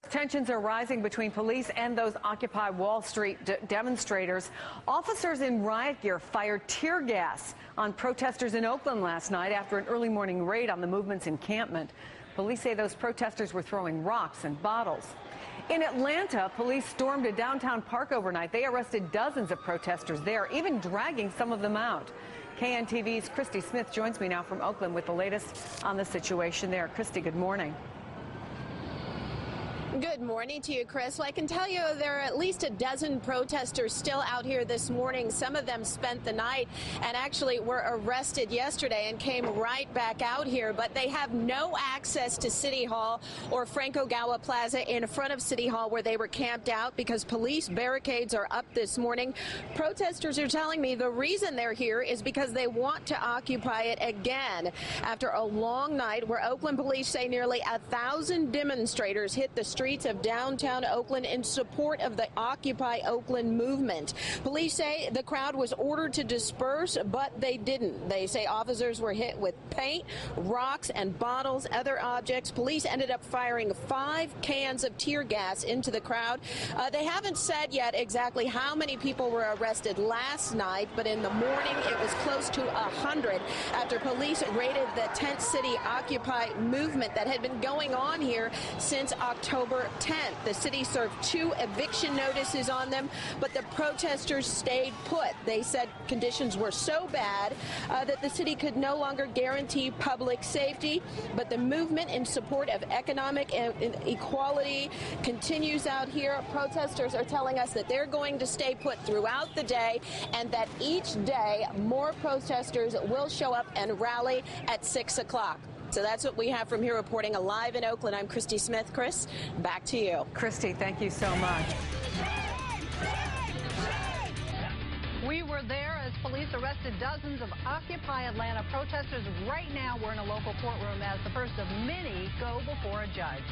Tensions are rising between police and those Occupy Wall Street demonstrators. Officers in riot gear fired tear gas on protesters in Oakland last night after an early morning raid on the movement's encampment. Police say those protesters were throwing rocks and bottles. In Atlanta, police stormed a downtown park overnight. They arrested dozens of protesters there, even dragging some of them out. KNTV's Christy Smith joins me now from Oakland with the latest on the situation there. Christy, good morning. Good morning to you, Chris. Well, I can tell you there are at least a dozen protesters still out here this morning. Some of them spent the night and actually were arrested yesterday and came right back out here. But they have no access to City Hall or Franco Gawa Plaza in front of City Hall where they were camped out because police barricades are up this morning. Protesters are telling me the reason they're here is because they want to occupy it again after a long night where Oakland police say nearly 1,000 demonstrators hit the streets of downtown Oakland in support of the Occupy Oakland movement. Police say the crowd was ordered to disperse, but they didn't. They say officers were hit with paint, rocks, and bottles, other objects. Police ended up firing 5 cans of tear gas into the crowd. They haven't said yet exactly how many people were arrested last night, but in the morning it was close to 100 after police raided the Tent City Occupy movement that had been going on here since October 10th. The city served 2 eviction notices on them, but the protesters stayed put. They said conditions were so bad that the city could no longer guarantee public safety, but the movement in support of economic equality continues out here. Protesters are telling us that they're going to stay put throughout the day and that each day more protesters will show up and rally at 6 o'clock. So that's what we have from here reporting live in Oakland. I'm Christy Smith. Chris, back to you. Christy, thank you so much. We were there as police arrested dozens of Occupy Atlanta protesters. Right now, we're in a local courtroom as the first of many go before a judge.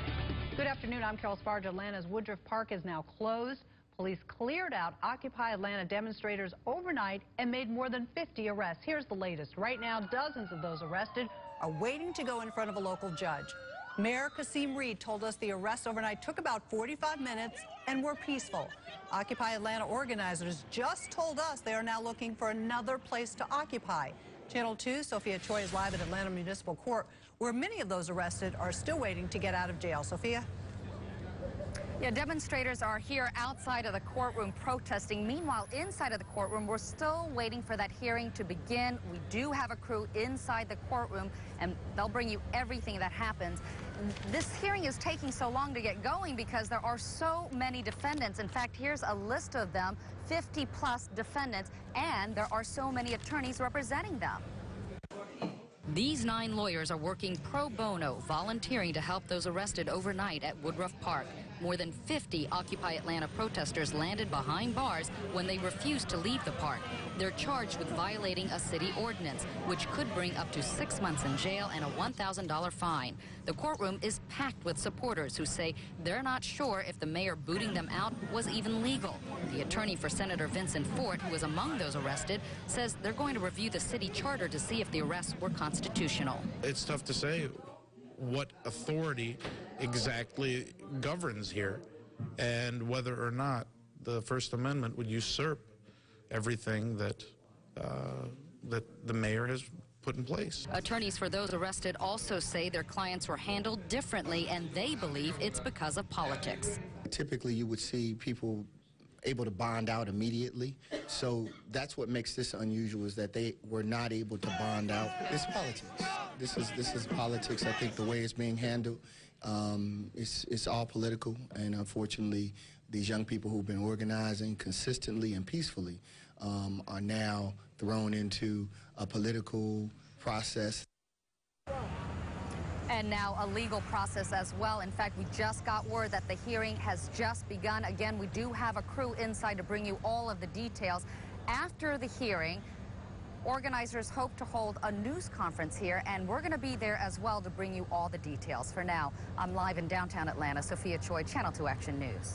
Good afternoon. I'm Carol Sparge. Atlanta's Woodruff Park is now closed. Police cleared out Occupy Atlanta demonstrators overnight and made more than 50 arrests. Here's the latest. Right now, dozens of those arrested are waiting to go in front of a local judge. Mayor Kasim Reed told us the arrests overnight took about 45 minutes and were peaceful. Occupy Atlanta organizers just told us they are now looking for another place to occupy. Channel 2, Sophia Choi is live at Atlanta Municipal Court, where many of those arrested are still waiting to get out of jail. Sophia? Yeah, demonstrators are here outside of the courtroom protesting. Meanwhile, inside of the courtroom, we're still waiting for that hearing to begin. We do have a crew inside the courtroom, and they'll bring you everything that happens. This hearing is taking so long to get going because there are so many defendants. In fact, here's a list of them, 50-plus defendants, and there are so many attorneys representing them. These 9 lawyers are working pro bono, volunteering to help those arrested overnight at Woodruff Park. More than 50 Occupy Atlanta protesters landed behind bars when they refused to leave the park. They're charged with violating a city ordinance, which could bring up to 6 months in jail and a $1,000 fine. The courtroom is packed with supporters who say they're not sure if the mayor booting them out was even legal. The attorney for Senator Vincent Fort, who was among those arrested, says they're going to review the city charter to see if the arrests were constitutional. It's tough to say what authority exactly governs here and whether or not the First Amendment would usurp everything that the mayor has put in place. Attorneys for those arrested also say their clients were handled differently, and they believe it's because of politics. Typically, you would see people able to bond out immediately. So that's what makes this unusual, is that they were not able to bond out. It's politics. This is politics. I think the way it's being handled, it's all political, and unfortunately, these young people who've been organizing consistently and peacefully are now thrown into a political process. And now a legal process as well. In fact, we just got word that the hearing has just begun. Again, we do have a crew inside to bring you all of the details. After the hearing, organizers hope to hold a news conference here, and we're going to be there as well to bring you all the details. For now, I'm live in downtown Atlanta. Sophia Choi, Channel 2 Action News.